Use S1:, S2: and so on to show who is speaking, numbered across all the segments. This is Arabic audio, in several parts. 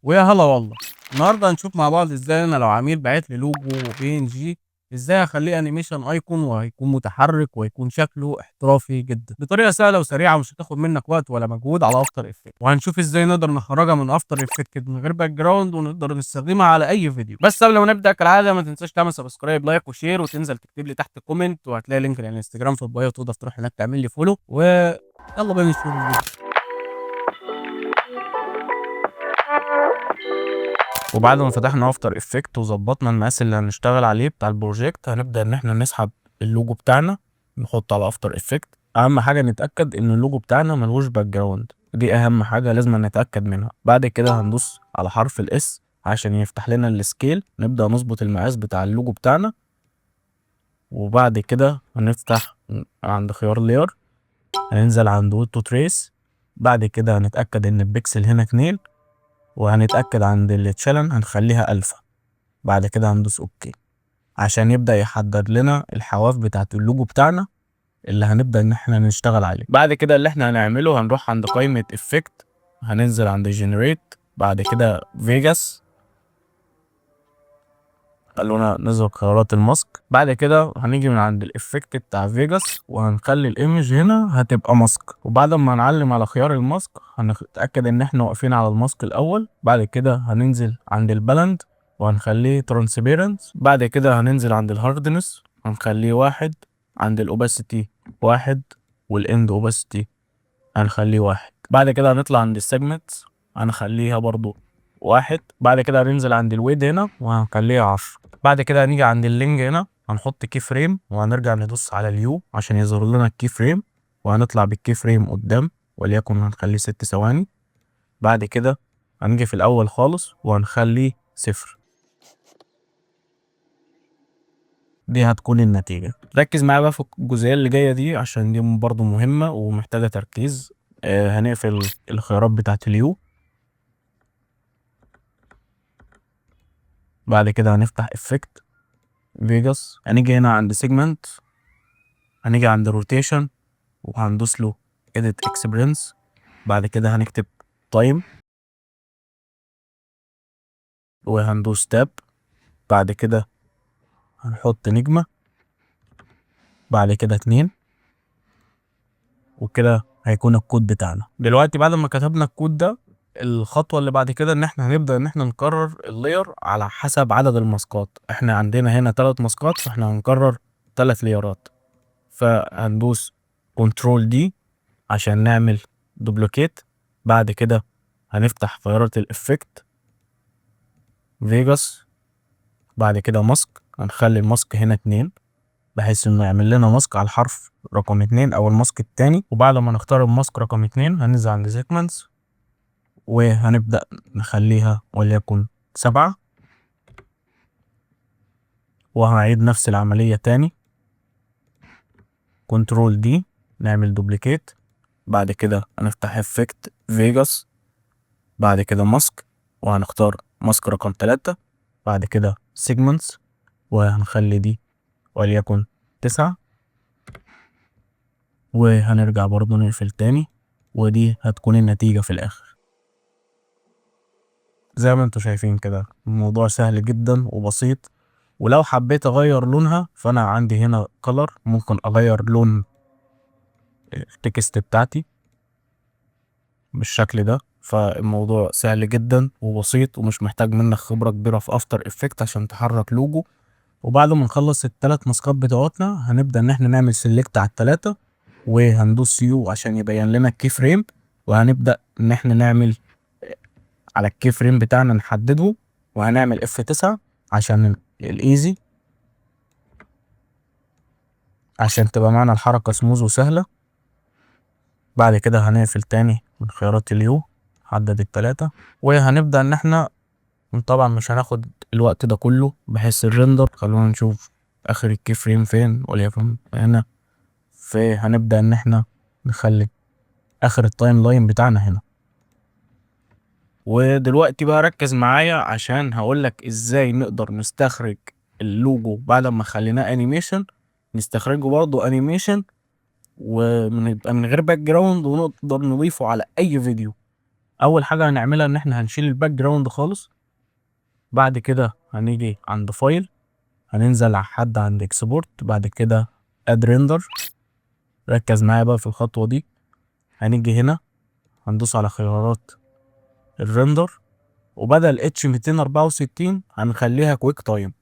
S1: ويا هلا والله. النهارده هنشوف مع بعض ازاي انا لو عميل باعت لي لوجو بي ان جي ازاي اخليه انيميشن ايكون وهيكون متحرك وهيكون شكله احترافي جدا بطريقه سهله وسريعه ومش هتاخد منك وقت ولا مجهود على افتر افكت. وهنشوف ازاي نقدر نخرجها من افتر افكت من غير باك جراوند ونقدر نستخدمها على اي فيديو. بس قبل ما نبدا كالعاده ما تنساش تعمل سبسكرايب لايك وشير وتنزل تكتب لي تحت كومنت، وهتلاقي لينك الانستجرام في البايو تقدر تروح هناك تعمل لي فولو. يلا بينا نشوف الفيديو. وبعد ما فتحنا افتر افكت وظبطنا المقاس اللي هنشتغل عليه بتاع البروجكت، هنبدا ان احنا نسحب اللوجو بتاعنا نحطه على افتر افكت. اهم حاجه نتاكد ان اللوجو بتاعنا ملوش باك جراوند، دي اهم حاجه لازم نتاكد منها. بعد كده هندوس على حرف الاس عشان يفتح لنا السكيل، نبدا نظبط المقاس بتاع اللوجو بتاعنا. وبعد كده هنفتح عند خيار لير، هننزل عند اوتو تريس. بعد كده هنتاكد ان البكسل هنا 2، وهنتاكد عند التشالن هنخليها الفا. بعد كده هندوس اوكي عشان يبدأ يحدد لنا الحواف بتاعت اللوجو بتاعنا اللي هنبدأ ان احنا نشتغل عليه. بعد كده اللي احنا هنعمله هنروح عند قائمة افكت، هننزل عند جنريت، بعد كده فيجاس. خلونا نظهر خيارات الماسك. بعد كده هنيجي من عند الافكت بتاع فيجاس وهنخلي الايمج هنا هتبقى ماسك. وبعد ما نعلم على خيار الماسك هنتأكد ان احنا واقفين على الماسك الاول. بعد كده هننزل عند البلند وهنخليه ترانسبيرنت. بعد كده هننزل عند الهاردنس هنخليه 1، عند الاوباسيتي 1، والاند اوباسيتي هنخليه 1. بعد كده هنطلع عند السيجمنت هنخليها برضو 1. بعد كده هننزل عند الويد هنا وهنخليها 10. بعد كده هنيجي عند اللينج هنا هنحط كي فريم وهنرجع ندوس على اليو عشان يظهر لنا الكي فريم، وهنطلع بالكي فريم قدام وليكن هنخليه 6 ثواني. بعد كده هنيجي في الاول خالص وهنخليه 0. دي هتكون النتيجة. ركز معايا بقى في الجزئية اللي جاية دي عشان دي برضو مهمة ومحتاجة تركيز. هنقفل الخيارات بتاعت اليو. بعد كده هنفتح افكت فيجاس، هنيجي هنا عند سيجمنت، هنيجي عند روتيشن وهندوس له edit experience. بعد كده هنكتب تايم وهندوس تاب. بعد كده هنحط نجمة، بعد كده 2، وكده هيكون الكود بتاعنا. دلوقتي بعد ما كتبنا الكود ده، الخطوة اللي بعد كده ان احنا هنبدأ ان احنا نكرر اللاير على حسب عدد الماسكات. احنا عندنا هنا 3 ماسكات فاحنا هنكرر 3 لايرات. فهندوس كنترول دي عشان نعمل دوبلوكيت. بعد كده هنفتح خيارات الافكت فيجاس، بعد كده ماسك هنخلي الماسك هنا 2 بحيث انه يعمل لنا ماسك على الحرف رقم 2 او الماسك التاني. وبعد ما نختار الماسك رقم 2 هننزل عند سيكمنتس وهنبدأ نخليها وليكن 7، وهنعيد نفس العملية تاني. كنترول دي نعمل دوبليكيت. بعد كده هنفتح افكت فيجاس، بعد كده ماسك وهنختار ماسك رقم 3. بعد كده سيجمنتس وهنخلي دي وليكن 9، وهنرجع برضو نقفل تاني، ودي هتكون النتيجة في الآخر. زي ما انتوا شايفين كده الموضوع سهل جدا وبسيط. ولو حبيت اغير لونها فانا عندي هنا color، ممكن اغير لون التكست بتاعتي بالشكل ده. فالموضوع سهل جدا وبسيط ومش محتاج منك خبرة كبيرة في افتر افكت عشان تحرك لوجو. وبعد ما نخلص ال3 ماسكات بتوعتنا هنبدأ ان احنا نعمل سيلكت على ال3 وهندوس يو عشان يبين لنا الكي فريم، وهنبدأ ان احنا نعمل على الكي فريم بتاعنا نحدده، وهنعمل F9 عشان الايزي عشان تبقى معنا الحركة سموز وسهلة. بعد كده هنقفل تاني من خيارات اليو حدد ال3، وهنبدأ ان احنا طبعا مش هناخد الوقت ده كله بحيث الريندر. خلونا نشوف اخر الكي فريم فين وليكن هنا. فهنبدأ ان احنا نخلي اخر التايم لاين بتاعنا هنا. ودلوقتي بقى ركز معايا عشان هقولك ازاي نقدر نستخرج اللوجو بعد ما خليناه انيميشن، نستخرجه برضه انيميشن ويبقى من غير باك جراوند ونقدر نضيفه على اي فيديو. اول حاجه هنعملها ان احنا هنشيل الباك جراوند خالص. بعد كده هنيجي عند فايل، هننزل لحد عند اكسبورت، بعد كده اد ريندر. ركز معايا بقى في الخطوه دي. هنيجي هنا هندوس على خيارات الريندر، وبدل اتش 264 هنخليها كويك تايم،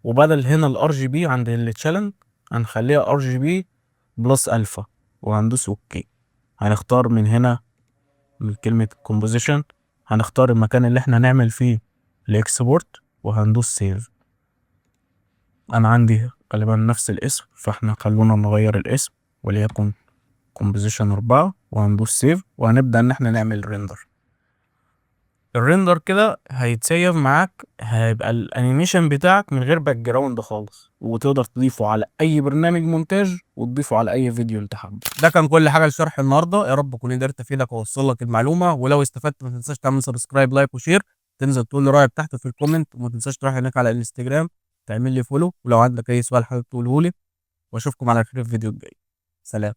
S1: وبدل هنا الار جي بي عند التشالنج هنخليها ار جي بي بلس الفا، وهندوس اوكي. هنختار من هنا من كلمة كومبوزيشن، هنختار المكان اللي احنا نعمل فيه الاكسبورت، وهندوس سيف. انا عندي غالبا نفس الاسم، فاحنا خلونا نغير الاسم وليكن كومبوزيشن 4، وهندوس سيف، وهنبدأ ان احنا نعمل ريندر. الريندر كده هيتسيف معاك، هيبقى الانيميشن بتاعك من غير باك جراوند خالص، وتقدر تضيفه على اي برنامج مونتاج وتضيفه على اي فيديو انت حابه. ده كان كل حاجه لشرح النهارده، يا رب اكون قدرت افيدك واوصل لك المعلومه. ولو استفدت ما تنساش تعمل سبسكرايب لايك وشير، تنزل تقول لي رايك تحت في الكومنت، وما تنساش تروح هناك على الانستجرام تعمل لي فولو، ولو عندك اي سؤال حابب تقوله لي. واشوفكم على خير في الفيديو الجاي. سلام.